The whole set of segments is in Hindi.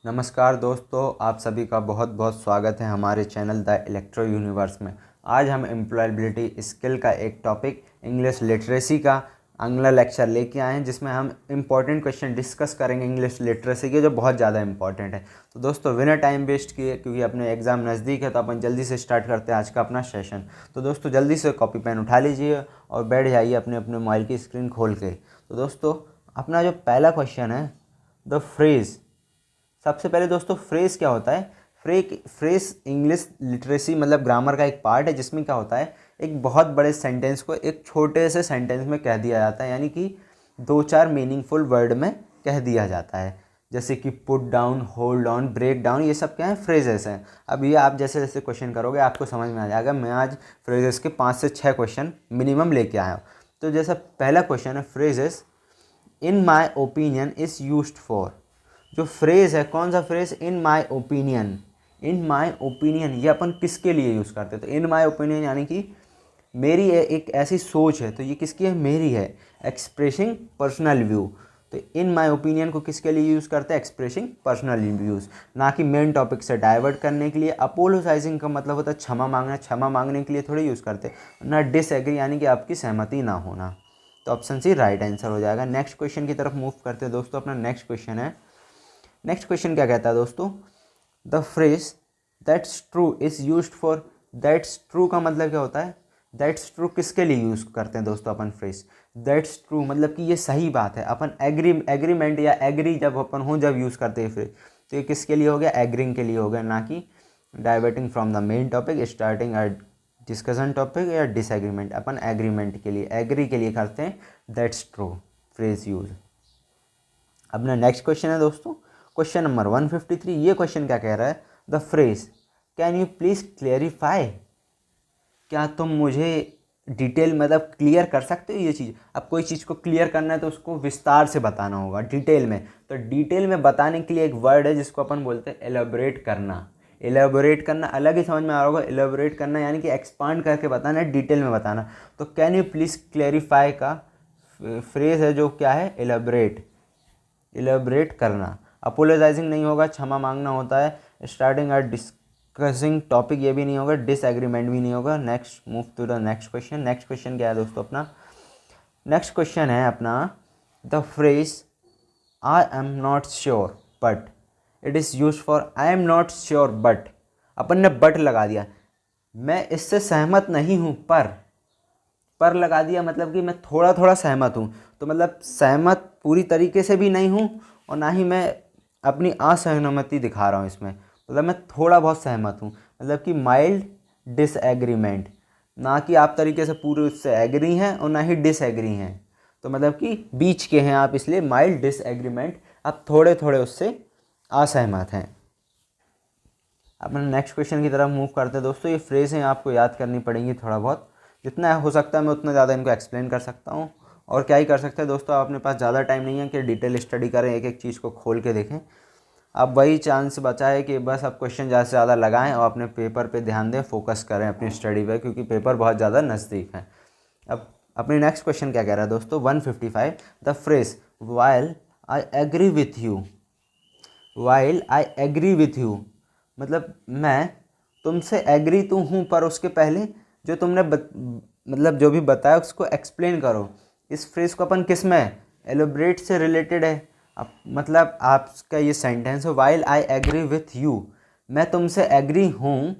नमस्कार दोस्तों, आप सभी का बहुत बहुत स्वागत है हमारे चैनल द इलेक्ट्रो यूनिवर्स में। आज हम एम्प्लॉयबिलिटी स्किल का एक टॉपिक इंग्लिश लिटरेसी का अगला लेक्चर लेके आए हैं, जिसमें हम इम्पॉर्टेंट क्वेश्चन डिस्कस करेंगे इंग्लिश लिटरेसी के, जो बहुत ज़्यादा इंपॉर्टेंट है। तो दोस्तों, बिना टाइम वेस्ट किए, क्योंकि अपने एग्ज़ाम नज़दीक है, तो अपन जल्दी से स्टार्ट करते हैं आज का अपना सेशन। तो दोस्तों, जल्दी से कॉपी पेन उठा लीजिए और बैठ जाइए अपने अपने मोबाइल की स्क्रीन खोल के। तो दोस्तों, अपना जो पहला क्वेश्चन है, द फ्रेज़। सबसे पहले दोस्तों, फ्रेज क्या होता है? फ्रेज इंग्लिश लिटरेसी मतलब ग्रामर का एक पार्ट है, जिसमें क्या होता है, एक बहुत बड़े सेंटेंस को एक छोटे से सेंटेंस में कह दिया जाता है, यानी कि दो चार मीनिंगफुल वर्ड में कह दिया जाता है। जैसे कि put down, hold on, break down, ये सब क्या है? फ्रेजेस हैं। अब ये आप जैसे जैसे क्वेश्चन करोगे आपको समझ में आ जाएगा। मैं आज फ्रेजेस के 5 से 6 क्वेश्चन मिनिमम लेके आया हूँ। तो जैसा पहला क्वेश्चन है, phrases in my opinion is used for. जो फ्रेज़ है, कौन सा phrase? In my opinion. In my opinion ये अपन किसके लिए यूज़ करते हैं? तो इन माई ओपिनियन यानी कि मेरी एक ऐसी सोच है, तो ये किसकी है? मेरी है। Expressing personal view. तो इन माई ओपिनियन को किसके लिए यूज़ करते हैं? एक्सप्रेसिंग पर्सनल व्यूज़, ना कि मेन टॉपिक से डाइवर्ट करने के लिए। अपोलोजाइजिंग का मतलब होता है क्षमा मांगना, क्षमा मांगने के लिए थोड़ी यूज़ करते। ना डिसएग्री यानी कि आपकी सहमति ना होना। तो ऑप्शन सी राइट आंसर हो जाएगा। नेक्स्ट क्वेश्चन की तरफ मूव करते हैं दोस्तों। अपना नेक्स्ट क्वेश्चन है, नेक्स्ट क्वेश्चन क्या कहता है दोस्तों? The phrase that's true is used for. That's true का मतलब क्या होता है? दैट्स ट्रू किसके लिए यूज़ करते हैं दोस्तों अपन फ्रेज? दैट्स ट्रू मतलब कि ये सही बात है। अपन एग्रीमेंट या एग्री जब अपन हो, जब यूज़ करते हैं फ्रेज, तो ये किसके लिए हो गया? एग्रींग के लिए हो गया, ना कि diverting from the main topic, starting a discussion topic या डिसएग्रीमेंट। अपन एग्रीमेंट के लिए, एग्री के लिए करते हैं दैट्स ट्रू फ्रेज यूज़। अपना नेक्स्ट क्वेश्चन है दोस्तों, क्वेश्चन नंबर 153। ये क्वेश्चन क्या कह रहा है? The phrase can you please clarify. क्या तुम मुझे डिटेल मतलब क्लियर कर सकते हो ये चीज़? अब कोई चीज़ को क्लियर करना है तो उसको विस्तार से बताना होगा, डिटेल में। तो डिटेल में बताने के लिए एक वर्ड है जिसको अपन बोलते हैं एलेबोरेट करना। एलेबोरेट करना अलग ही समझ में आ रहा होगा। एलेबोरेट करना यानी कि एक्सपांड करके बताना, डिटेल में बताना। तो कैन यू प्लीज़ क्लियरिफाई का फ्रेज है जो क्या है? एलेबोरेट, इलेबरेट करना। अपोलोजाइजिंग नहीं होगा, क्षमा मांगना होता है। स्टार्टिंग और डिस्कसिंग टॉपिक ये भी नहीं होगा, डिसएग्रीमेंट भी नहीं होगा। Next move to the next question. Next question क्या है दोस्तों अपना? नेक्स्ट क्वेश्चन है अपना, the phrase I am not sure but it is use for. I am not sure but, अपन ने बट लगा दिया। मैं इससे सहमत नहीं हूँ पर लगा दिया, मतलब कि मैं थोड़ा थोड़ा सहमत हूँ। तो मतलब सहमत पूरी तरीके से भी नहीं हूँ और ना ही मैं अपनी असहमति दिखा रहा हूँ इसमें। मतलब मैं थोड़ा बहुत सहमत हूँ, मतलब कि माइल्ड डिसएग्रीमेंट। ना कि आप तरीके से पूरे उससे एग्री हैं और ना ही डिसएग्री हैं। तो मतलब कि बीच के हैं आप, इसलिए माइल्ड डिसएग्रीमेंट। आप थोड़े थोड़े उससे असहमत हैं। अपना नेक्स्ट क्वेश्चन की तरफ मूव करते हैं दोस्तों। ये फ्रेज हैं, आपको याद करनी पड़ेंगी थोड़ा बहुत। जितना हो सकता है मैं उतना ज़्यादा इनको एक्सप्लेन कर सकता हूँ। और क्या ही कर सकते हैं दोस्तों, अपने पास ज़्यादा टाइम नहीं है कि डिटेल स्टडी करें, एक एक चीज़ को खोल के देखें। अब वही चांस बचा है कि बस आप क्वेश्चन ज़्यादा से ज़्यादा लगाएं और अपने पेपर पे ध्यान दें, फोकस करें अपनी स्टडी पे, क्योंकि पेपर बहुत ज़्यादा नज़दीक है। अब अपनी नेक्स्ट क्वेश्चन क्या कह रहा है दोस्तों? 155। The phrase while I agree with you. While I agree with you मतलब मैं तुमसे एग्री तो हूँ, पर उसके पहले जो तुमने मतलब जो भी बताया उसको एक्सप्लेन करो। इस फ्रेज को अपन किस में, एलोब्रेट से रिलेटेड है। अब मतलब आपका ये सेंटेंस है, while I agree with you, मैं तुमसे एग्री हूँ।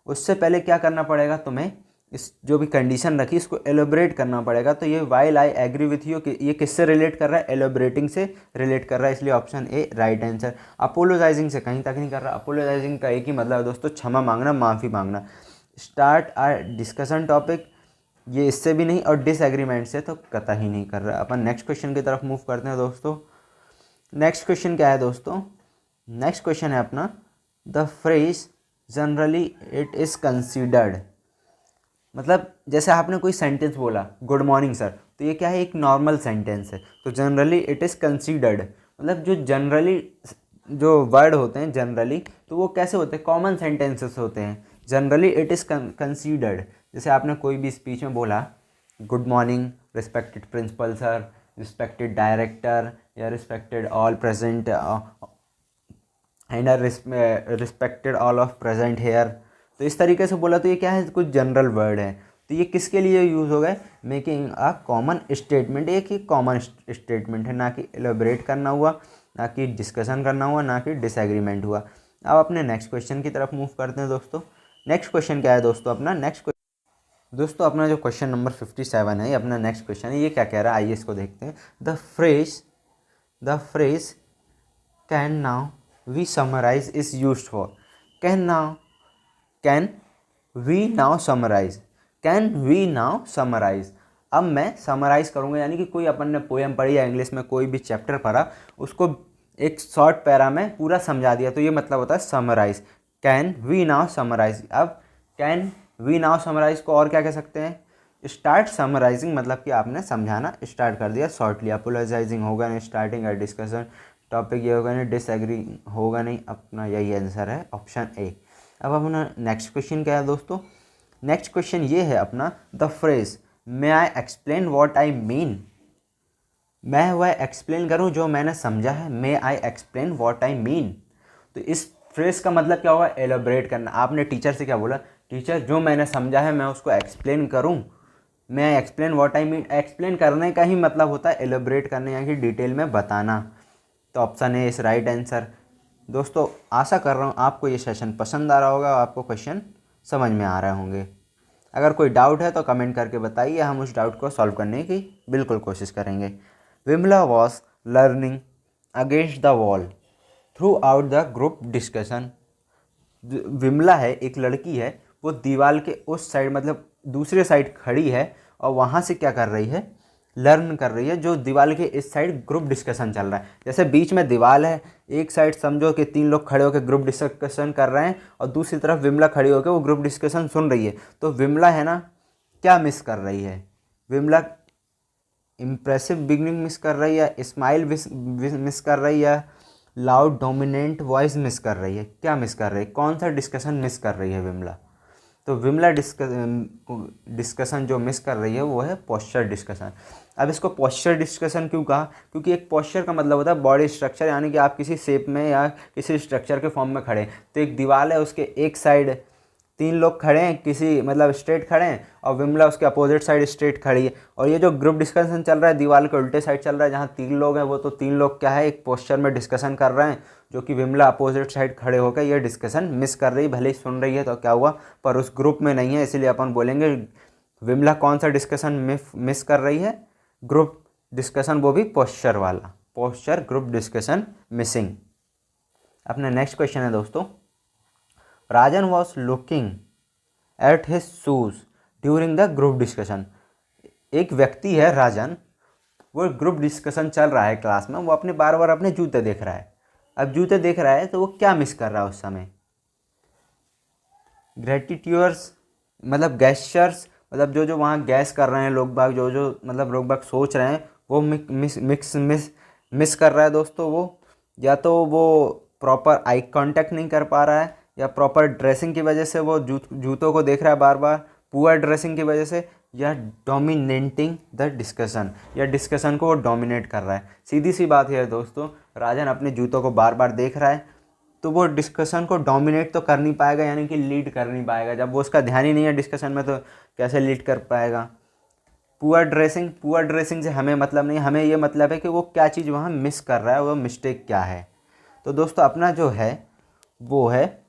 उससे पहले क्या करना पड़ेगा तुम्हें? इस जो भी कंडीशन रखी इसको एलोबरेट करना पड़ेगा। तो ये while I agree with you, ये किससे रिलेट कर रहा है? एलोबरेटिंग से रिलेट कर रहा है, इसलिए option A right answer. Apologising से कहीं तक नहीं कर रहा। अपोलोजाइजिंग का एक ही मतलब है दोस्तों, क्षमा मांगना, माफ़ी मांगना। स्टार्ट आ डिस्कशन टॉपिक, ये इससे भी नहीं, और डिसएग्रीमेंट से तो कतई नहीं कर रहा। अपन नेक्स्ट क्वेश्चन की तरफ मूव करते हैं दोस्तों। नेक्स्ट क्वेश्चन क्या है दोस्तों? नेक्स्ट क्वेश्चन है अपना, the phrase generally it is considered. मतलब जैसे आपने कोई सेंटेंस बोला, गुड मॉर्निंग सर, तो ये क्या है? एक नॉर्मल सेंटेंस है। तो जनरली इट इज़ कंसीडर्ड मतलब जो जनरली जो वर्ड होते हैं जनरली, तो वो कैसे होते हैं? कॉमन सेंटेंसेस होते हैं। Generally it is considered. जैसे आपने कोई भी स्पीच में बोला, good morning respected principal sir, respected director, या respected all present and are respected all of present here. तो इस तरीके से बोला तो ये क्या है, कुछ जनरल वर्ड है। तो ये किसके लिए यूज़ हो गए, मेकिंग अ कॉमन स्टेटमेंट। एक ही कॉमन स्टेटमेंट है, ना कि एलोबरेट करना हुआ, ना कि डिस्कशन करना हुआ, ना कि डिसएग्रीमेंट हुआ। अब अपने नेक्स्ट क्वेश्चन की तरफ मूव करते हैं दोस्तों। नेक्स्ट क्वेश्चन क्या है दोस्तों, अपना नेक्स्ट दोस्तों अपना जो क्वेश्चन नंबर 57 है, ये अपना नेक्स्ट क्वेश्चन है। ये क्या कह रहा है, आइए इसको देखते हैं। The phrase can now we summarise is used for. Can we now summarise, can we now summarise. अब मैं समराइज करूँगा, यानी कि कोई अपन ने पोएम पढ़ी या इंग्लिश में कोई भी चैप्टर पढ़ा, उसको एक शॉर्ट पैरा में पूरा समझा दिया, तो ये मतलब होता है summarise. Can we now summarise. अब कैन वी नाउ समराइज को और क्या कह सकते हैं, स्टार्ट समराइजिंग, मतलब कि आपने समझाना स्टार्ट कर दिया शॉर्टली। अपोलोजाइजिंग होगा नहीं, स्टार्टिंग अ डिस्कशन, टॉपिक ये होगा नहीं, डिसएग्री होगा नहीं। अपना यही आंसर है, ऑप्शन ए। अब अपना नेक्स्ट क्वेश्चन क्या है दोस्तों, नेक्स्ट क्वेश्चन ये है अपना, the phrase may I explain what I mean. मैं वह एक्सप्लेन करूं जो मैंने समझा है, may I explain what I mean. तो इस फ्रेज का मतलब क्या होगा, एलोबरेट करना। आपने टीचर से क्या बोला, टीचर जो मैंने समझा है मैं उसको एक्सप्लेन करूं, may I explain what I mean. Explain करने का ही मतलब होता है एलोबरेट करने, यानी कि डिटेल में बताना। तो ऑप्शन ए इस राइट आंसर। दोस्तों आशा कर रहा हूँ आपको ये सेशन पसंद आ रहा होगा, आपको क्वेश्चन समझ में आ रहे होंगे। अगर कोई डाउट है तो कमेंट करके बताइए, हम उस डाउट को सॉल्व करने की बिल्कुल कोशिश करेंगे। Vimala was learning against the wall throughout the group discussion. Vimala है, एक लड़की है, वो दीवार के उस साइड मतलब दूसरे साइड खड़ी है और वहाँ से क्या कर रही है, लर्न कर रही है, जो दीवार के इस साइड ग्रुप डिस्कशन चल रहा है। जैसे बीच में दीवार है, एक साइड समझो कि 3 लोग खड़े होकर ग्रुप डिस्कशन कर रहे हैं और दूसरी तरफ विमला खड़ी होकर वो ग्रुप डिस्कशन सुन रही है। तो विमला है ना, क्या मिस कर रही है, विमला इम्प्रेसिव बिगनिंग मिस कर रही है, स्माइल मिस कर रही है, लाउड डोमिनेंट वॉइस मिस कर रही है, क्या मिस कर रही है, कौन सा डिस्कशन मिस कर रही है विमला। तो विमला डिस्कशन जो मिस कर रही है वो है पोस्चर डिस्कशन। अब इसको पोस्चर डिस्कशन क्यों कहा, क्योंकि एक पोस्चर का मतलब होता है बॉडी स्ट्रक्चर, यानी कि आप किसी शेप में या किसी स्ट्रक्चर के फॉर्म में खड़े हैं। तो एक दीवार है, उसके एक साइड 3 लोग खड़े हैं, किसी मतलब स्ट्रेट खड़े हैं, और विमला उसके अपोजिट साइड स्ट्रेट खड़ी है। और ये जो ग्रुप डिस्कशन चल रहा है दीवार के उल्टे साइड चल रहा है, जहाँ 3 लोग हैं, वो तो 3 लोग क्या है, एक पोस्चर में डिस्कशन कर रहे हैं, जो कि विमला अपोजिट साइड खड़े होकर ये डिस्कशन मिस कर रही, भले ही सुन रही है तो क्या हुआ, पर उस ग्रुप में नहीं है, इसीलिए अपन बोलेंगे विमला कौन सा डिस्कशन मिस कर रही है, ग्रुप डिस्कशन, वो भी पोस्चर वाला, पोस्चर ग्रुप डिस्कशन मिसिंग। अपना नेक्स्ट क्वेश्चन है दोस्तों, Rajan was looking at his shoes during the group discussion. एक व्यक्ति है राजन, वो ग्रुप डिस्कशन चल रहा है क्लास में, वो अपने बार बार अपने जूते देख रहा है। अब जूते देख रहा है तो वो क्या मिस कर रहा है उस समय, ग्रेटिट्यूर्स मतलब गैस्चर्स, मतलब जो जो वहाँ गैस कर रहे हैं लोग बाग, जो जो मतलब लोग बाग सोच रहे हैं, वो मिस कर रहा है दोस्तों। वो या तो वो प्रॉपर आई कांटेक्ट नहीं कर पा रहा है, या प्रॉपर ड्रेसिंग की वजह से वो जूतों को देख रहा है बार बार, पुअर ड्रेसिंग की वजह से, या डोमिनेटिंग द डिस्कशन, या डिस्कशन को वो डोमिनेट कर रहा है। सीधी सी बात है दोस्तों, राजन अपने जूतों को बार बार देख रहा है, तो वो डिस्कशन को डोमिनेट तो कर नहीं पाएगा, यानी कि लीड कर नहीं पाएगा। जब वो उसका ध्यान ही नहीं है डिस्कशन में, तो कैसे लीड कर पाएगा। पुअर ड्रेसिंग से हमें मतलब नहीं, हमें ये मतलब है कि वो क्या चीज़ वहाँ मिस कर रहा है, वो मिस्टेक क्या है। तो दोस्तों अपना जो है वो है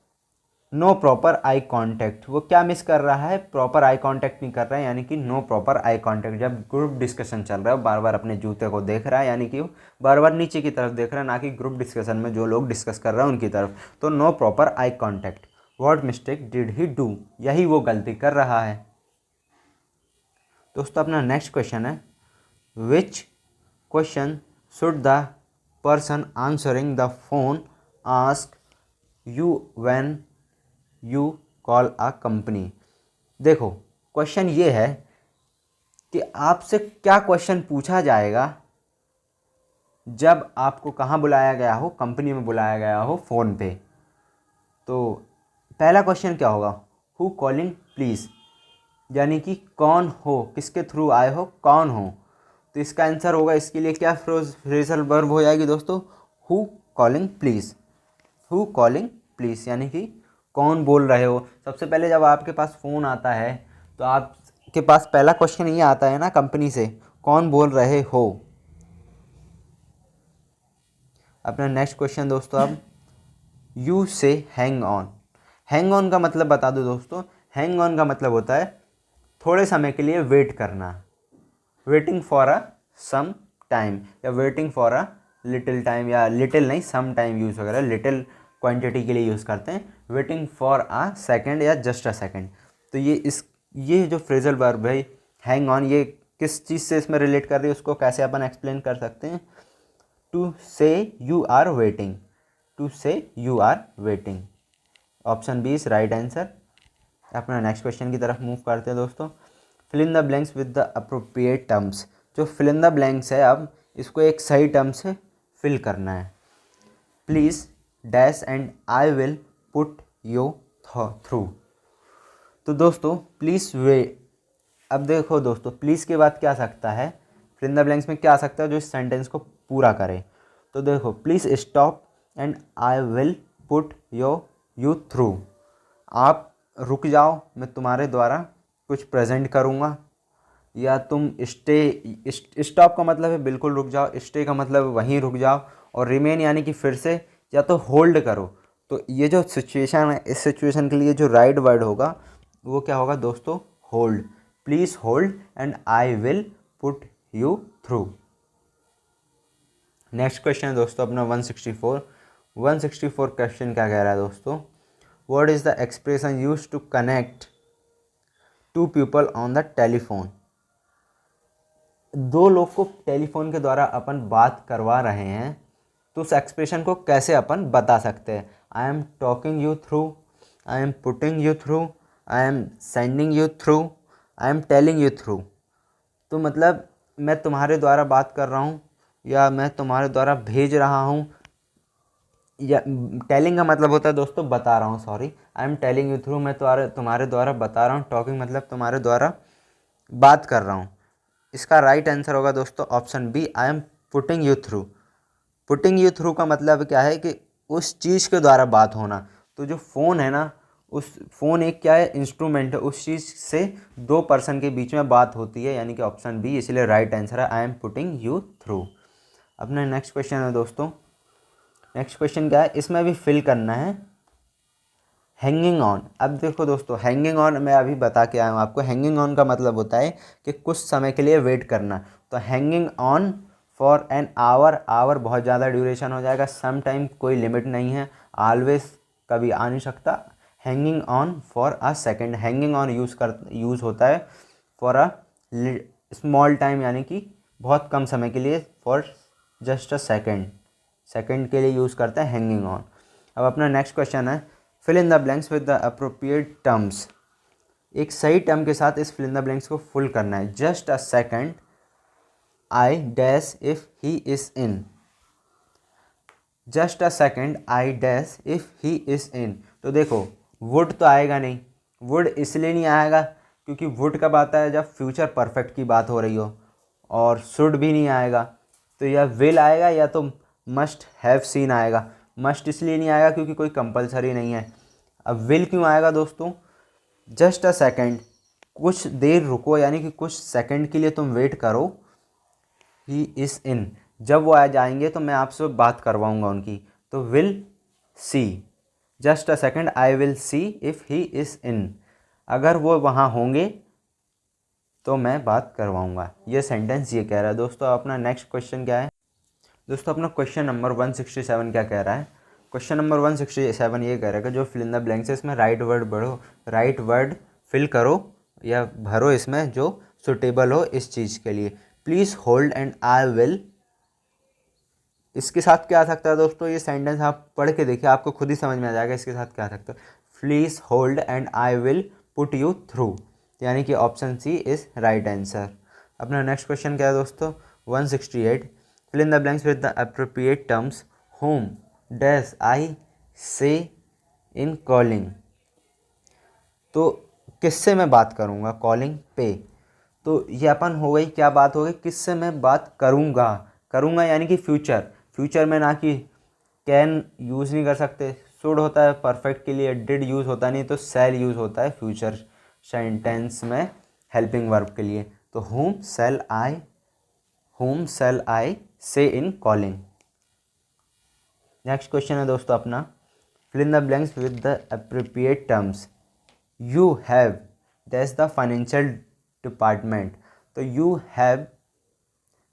नो प्रॉपर आई कांटेक्ट। वो क्या मिस कर रहा है, प्रॉपर आई कांटेक्ट नहीं कर रहा है, यानी कि नो प्रॉपर आई कांटेक्ट। जब ग्रुप डिस्कशन चल रहा है, बार बार अपने जूते को देख रहा है, यानी कि बार बार नीचे की तरफ देख रहा है, ना कि ग्रुप डिस्कशन में जो लोग डिस्कस कर रहे हैं उनकी तरफ। तो no proper eye contact. What mistake did he do, यही वो गलती कर रहा है। दोस्तों अपना नेक्स्ट क्वेश्चन है, which question should the person answering the phone ask you when you call a company. देखो क्वेश्चन ये है कि आपसे क्या क्वेश्चन पूछा जाएगा जब आपको कहाँ बुलाया गया हो, कंपनी में बुलाया गया हो फ़ोन पे। तो पहला क्वेश्चन क्या होगा, हु कॉलिंग प्लीज़, यानी कि कौन हो, किसके थ्रू आए हो, कौन हो। तो इसका आंसर होगा, इसके लिए क्या फ्रेजल वर्ब हो जाएगी दोस्तों, who calling please. Who calling please, यानी कि कौन बोल रहे हो। सबसे पहले जब आपके पास फ़ोन आता है तो आपके पास पहला क्वेश्चन ये आता है ना कंपनी से, कौन बोल रहे हो। अपना नेक्स्ट क्वेश्चन दोस्तों, अब यू से हैंग ऑन। हैंग ऑन का मतलब बता दो दोस्तों। हैंग ऑन का मतलब होता है थोड़े समय के लिए वेट करना, waiting for a some time, या waiting for a little time, या लिटिल नहीं सम टाइम यूज़ वगैरह, लिटिल क्वांटिटी के लिए यूज़ करते हैं। वेटिंग फॉर अ सेकेंड या जस्ट अ सेकेंड। तो ये जो फ्रेजल वर्ब है हैंग ऑन, ये किस चीज़ से इसमें रिलेट कर रही है, उसको कैसे अपन एक्सप्लेन कर सकते हैं। To say you are waiting, to say you are waiting. Option B is right answer. अपना नेक्स्ट क्वेश्चन की तरफ मूव करते हैं दोस्तों। Fill in the blanks with the appropriate terms. जो फिल इन द ब्लैंक्स है, अब इसको एक सही टर्म से फिल करना है। Please dash and I will put you through. तो दोस्तों प्लीज़ वे, अब देखो दोस्तों प्लीज़ के बाद क्या आ सकता है, फिल इन द ब्लैंक्स में क्या आ सकता है जो इस सेंटेंस को पूरा करे। तो देखो please stop and I will put you through. आप रुक जाओ, मैं तुम्हारे द्वारा कुछ प्रेजेंट करूँगा। या तुम स्टॉप का मतलब है बिल्कुल रुक जाओ, स्टे का मतलब वहीं रुक जाओ, और रिमेन यानी कि फिर से या तो होल्ड करो। तो ये जो सिचुएशन है, इस सिचुएशन के लिए जो राइट वर्ड होगा वो क्या होगा दोस्तों, hold. Please hold and I will put you through. Next question है दोस्तों अपना 164 क्वेश्चन क्या कह रहा है दोस्तों। What is the expression use to connect to people on the telephone. दो लोग को टेलीफोन के द्वारा अपन बात करवा रहे हैं, तो उस एक्सप्रेशन को कैसे अपन बता सकते हैं। I am talking you through, I am putting you through, I am sending you through, I am telling you through. तो मतलब मैं तुम्हारे द्वारा बात कर रहा हूँ, या मैं तुम्हारे द्वारा भेज रहा हूँ, या टेलिंग का मतलब होता है दोस्तों बता रहा हूँ, sorry, I am telling you through, मैं तुम्हारे द्वारा बता रहा हूँ। टॉकिंग मतलब तुम्हारे द्वारा बात कर रहा हूँ। इसका राइट आंसर होगा दोस्तों option B, I am putting you through. Putting you through का मतलब क्या है कि उस चीज़ के द्वारा बात होना। तो जो फ़ोन है ना, उस फ़ोन एक क्या है, इंस्ट्रूमेंट है, उस चीज़ से दो पर्सन के बीच में बात होती है, यानी कि ऑप्शन बी, इसलिए राइट आंसर है आई एम पुटिंग यू थ्रू। अपना नेक्स्ट क्वेश्चन है दोस्तों। नेक्स्ट क्वेश्चन क्या है, इसमें भी फिल करना है हैंगिंग ऑन। अब देखो दोस्तों हैंगिंग ऑन मैं अभी बता के आया हूँ आपको। हैंगिंग ऑन का मतलब होता है कि कुछ समय के लिए वेट करना। तो hanging on for an hour, hour बहुत ज़्यादा ड्यूरेशन हो जाएगा, सम टाइम कोई लिमिट नहीं है, ऑलवेज कभी आ नहीं सकता। Hanging on for a second, hanging on use होता है फॉर अ स्मॉल टाइम, यानी कि बहुत कम समय के लिए, फॉर जस्ट अ सेकेंड के लिए यूज़ करते हैं हैंगिंग ऑन। अब अपना नेक्स्ट क्वेश्चन है fill in the blanks with the appropriate terms. एक सही टर्म के साथ इस फिल इन द ब्लैंक्स को फुल करना है। Just a second I dash if he is in, just a second I dash if he is in. तो देखो वुड तो आएगा नहीं, वुड इसलिए नहीं आएगा क्योंकि वुड कब आता है, जब फ्यूचर परफेक्ट की बात हो रही हो, और शुड भी नहीं आएगा। तो यह विल आएगा, या तो मस्ट हैव सीन आएगा। मस्ट इसलिए नहीं आएगा क्योंकि कोई कंपलसरी नहीं है। अब विल क्यों आएगा दोस्तों, जस्ट अ सेकेंड, कुछ देर रुको, यानी कि कुछ सेकंड के लिए तुम वेट करो। ही इज़ इन, जब वो आ जाएंगे तो मैं आपसे बात करवाऊंगा उनकी। तो will see, just a second I will see if he is इन, अगर वो वहाँ होंगे तो मैं बात करवाऊंगा। ये सेंटेंस ये कह रहा है दोस्तों। अपना नेक्स्ट क्वेश्चन क्या है दोस्तों, अपना क्वेश्चन नंबर 167 क्या कह रहा है। क्वेश्चन नंबर 167 ये कह रहा है कि जो फिल इन द ब्लैंक्स है इसमें राइट वर्ड फिल करो या भरो इसमें जो सुटेबल हो इस चीज़ के लिए। Please hold and I will, इसके साथ क्या आ सकता है दोस्तों, ये सेंटेंस आप पढ़ के देखिए, आपको खुद ही समझ में आ जाएगा इसके साथ क्या आ सकता है। Please hold and I will put you through, यानी कि option C is right answer. अपना नेक्स्ट क्वेश्चन क्या है दोस्तों, 168 fill in the blanks with the appropriate terms home dash I say in calling. तो किससे मैं बात करूँगा, कॉलिंग पे। तो ये अपन हो गई क्या बात हो गई, किससे मैं बात करूँगा, यानी कि फ्यूचर में, ना कि कैन यूज़ नहीं कर सकते, शुड होता है परफेक्ट के लिए, डिड यूज़ होता नहीं, तो शैल यूज़ होता है फ्यूचर सेंटेंस में हेल्पिंग वर्ब के लिए। तो whom shall I say in calling। Next question है दोस्तों अपना, fill in the blanks with the appropriate terms। You have that's the financial department। तो you have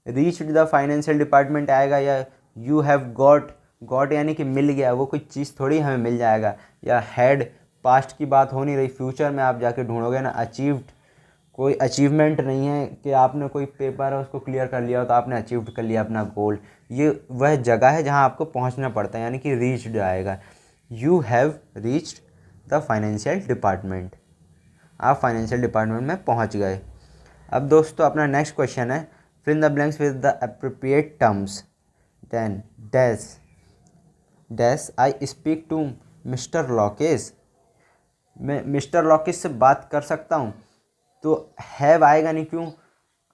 reached the financial department आएगा, या you have got यानी कि मिल गया, वो कोई चीज़ थोड़ी हमें मिल जाएगा। या had पास्ट की बात हो नहीं रही, फ्यूचर में आप जाके ढूंढोगे ना। अचीव्ड कोई अचीवमेंट नहीं है कि आपने कोई पेपर है उसको क्लियर कर लिया हो तो आपने अचीव्ड कर लिया अपना गोल। ये वह जगह है जहाँ आपको पहुँचना पड़ता है, यानी कि रीच्ड आएगा। You have reached the financial department, आप फाइनेंशियल डिपार्टमेंट में पहुँच गए। अब दोस्तों अपना नेक्स्ट क्वेश्चन है, fill in the blanks with the appropriate terms. Then dash I speak to mister Lockes. मैं मिस्टर लॉकेस से बात कर सकता हूँ, तो हैव आएगा नहीं, क्यों?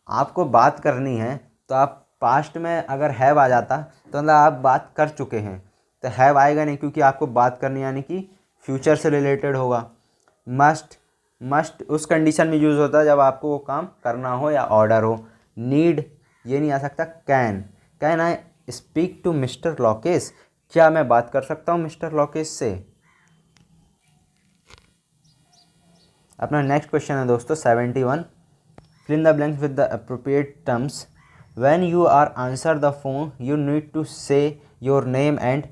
आपको बात करनी है तो आप पास्ट में अगर हैव आ जाता तो मतलब आप बात कर चुके हैं, तो हैव आएगा नहीं क्योंकि आपको बात करनी, यानी कि फ्यूचर से रिलेटेड होगा। मस्ट उस कंडीशन में यूज़ होता है जब आपको वो काम करना हो या ऑर्डर हो। नीड ये नहीं आ सकता। Can I speak to mister Lockes, क्या मैं बात कर सकता हूँ मिस्टर लॉकेस से। अपना नेक्स्ट क्वेश्चन है दोस्तों 71, fill in the blanks with the appropriate terms. When you are answer the phone you need to say your name and.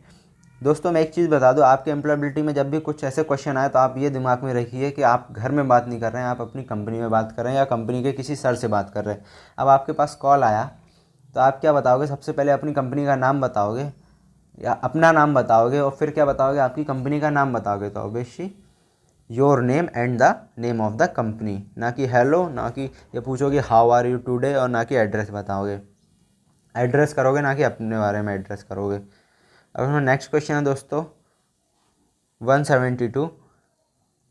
दोस्तों मैं एक चीज़ बता दूं, आपके एम्प्लॉयबिलिटी में जब भी कुछ ऐसे क्वेश्चन आए तो आप ये दिमाग में रखिए कि आप घर में बात नहीं कर रहे हैं, आप अपनी कंपनी में बात कर रहे हैं या कंपनी के किसी सर से बात कर रहे हैं। अब आपके पास कॉल आया तो आप क्या बताओगे? सबसे पहले अपनी कंपनी का नाम बताओगे या अपना नाम बताओगे, और फिर क्या बताओगे? आपकी कंपनी का नाम बताओगे। तो obviously your name and the name of the company, ना कि हेलो, ना कि ये पूछोगे हाउ आर यू टुडे, और ना कि एड्रेस बताओगे। एड्रेस करोगे, ना कि अपने बारे में एड्रेस करोगे। अब हमारा नेक्स्ट क्वेश्चन है दोस्तों 172,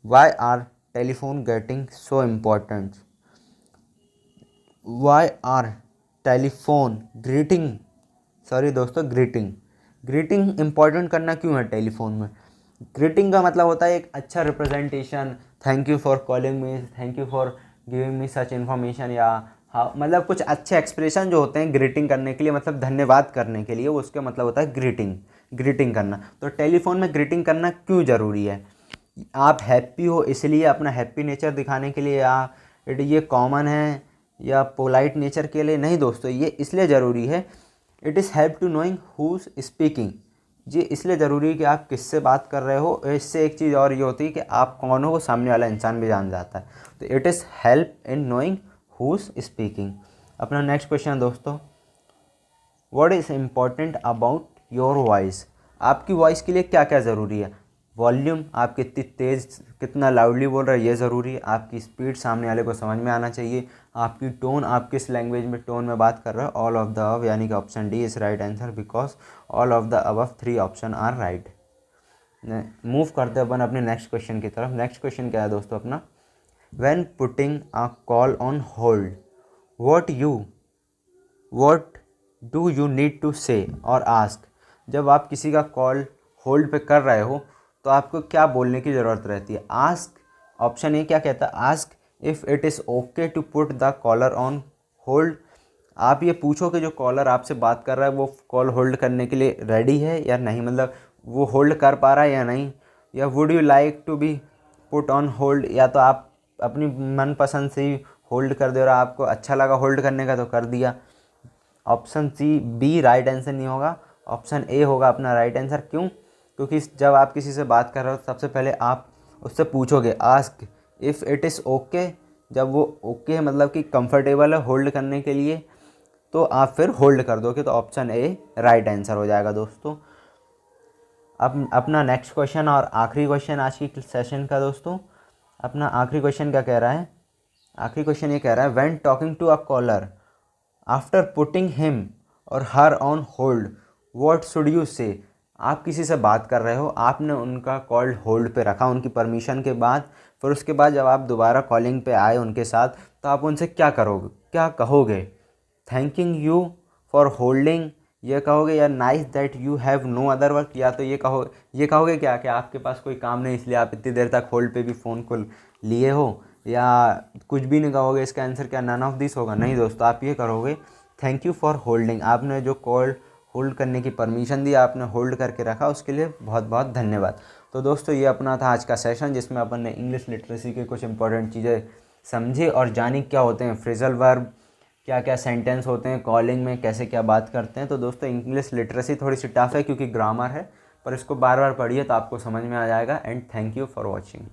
why are telephone getting so important. Why are telephone greeting important करना क्यों है टेलीफोन में? ग्रीटिंग का मतलब होता है एक अच्छा representation, thank you for calling me, thank you for giving me such information, या हाँ मतलब कुछ अच्छे एक्सप्रेशन जो होते हैं ग्रीटिंग करने के लिए, मतलब धन्यवाद करने के लिए, वो उसका मतलब होता है ग्रीटिंग करना। तो टेलीफोन में ग्रीटिंग करना क्यों ज़रूरी है? आप हैप्पी हो इसलिए, अपना हैप्पी नेचर दिखाने के लिए, या ये कॉमन है, या पोलाइट नेचर के लिए? नहीं दोस्तों, ये इसलिए ज़रूरी है, it is help to knowing who's speaking. जी इसलिए ज़रूरी है कि आप किससे बात कर रहे हो। इससे एक चीज़ और ये होती है कि आप कौन हो वो सामने वाला इंसान भी जान जाता है। तो it is help in knowing who's speaking. अपना नेक्स्ट क्वेश्चन दोस्तों, what is important about your voice. आपकी वॉइस के लिए क्या क्या ज़रूरी है? वॉल्यूम, आप कितनी तेज़ कितना लाउडली बोल रहे हैं ये ज़रूरी है। आपकी स्पीड सामने वाले को समझ में आना चाहिए। आपकी टोन, आप किस लैंग्वेज में टोन में बात कर रहे हो। ऑल ऑफ द अबव, यानी कि option D is right answer, because all of the above 3 option are right. Move करते हैं अपन अपने नेक्स्ट क्वेश्चन की तरफ। नेक्स्ट क्वेश्चन क्या है दोस्तों अपना, when putting a call on hold what do you need to say और आस्क। जब आप किसी का कॉल होल्ड पे कर रहे हो तो आपको क्या बोलने की ज़रूरत रहती है? आस्क। ऑप्शन ए क्या कहता है? Ask if it is okay to put the caller on hold. आप ये पूछो कि जो कॉलर आपसे बात कर रहा है वो कॉल होल्ड करने के लिए रेडी है या नहीं, मतलब वो होल्ड कर पा रहा है या नहीं। या would you like to be put on hold, या तो आप अपनी मनपसंद से ही होल्ड कर दे रहा, आपको अच्छा लगा होल्ड करने का तो कर दिया। Option C be right answer नहीं होगा, ऑप्शन ए होगा अपना राइट आंसर। क्यों? क्योंकि जब आप किसी से बात कर रहे हो सबसे पहले आप उससे पूछोगे ask if it is okay. जब वो ओके है मतलब कि कंफर्टेबल है होल्ड करने के लिए, तो आप फिर होल्ड कर दोगे। तो ऑप्शन ए राइट आंसर हो जाएगा दोस्तों। अब अपना नेक्स्ट क्वेश्चन और आखिरी क्वेश्चन आज की सेशन का दोस्तों, अपना आखिरी क्वेश्चन क्या कह रहा है? आखिरी क्वेश्चन ये कह रहा है, when talking to a caller after putting him और her on hold what should you say. आप किसी से बात कर रहे हो, आपने उनका कॉल होल्ड पे रखा उनकी परमिशन के बाद, फिर उसके बाद जब आप दोबारा कॉलिंग पे आए उनके साथ, तो आप उनसे क्या करोगे, क्या कहोगे? थैंकिंग यू फॉर होल्डिंग, ये कहोगे या nice that you have no other work, या तो ये कहोगे क्या कि आपके पास कोई काम नहीं इसलिए आप इतनी देर तक होल्ड पे भी फ़ोन को लिए हो, या कुछ भी नहीं कहोगे। इसका आंसर क्या नन ऑफ दिस होगा? नहीं दोस्तों, आप ये करोगे थैंक यू फॉर होल्डिंग। आपने जो कॉल होल्ड करने की परमिशन दी, आपने होल्ड करके रखा, उसके लिए बहुत बहुत धन्यवाद। तो दोस्तों ये अपना था आज का सेशन, जिसमें अपन ने इंग्लिश लिटरेसी के कुछ इंपॉर्टेंट चीज़ें समझी और जानी क्या होते हैं फ्रेजल वर्ब, क्या क्या सेंटेंस होते हैं, कॉलिंग में कैसे क्या बात करते हैं। तो दोस्तों इंग्लिश लिटरेसी थोड़ी सी टफ है क्योंकि ग्रामर है, पर इसको बार बार पढ़िए तो आपको समझ में आ जाएगा। And thank you for watching.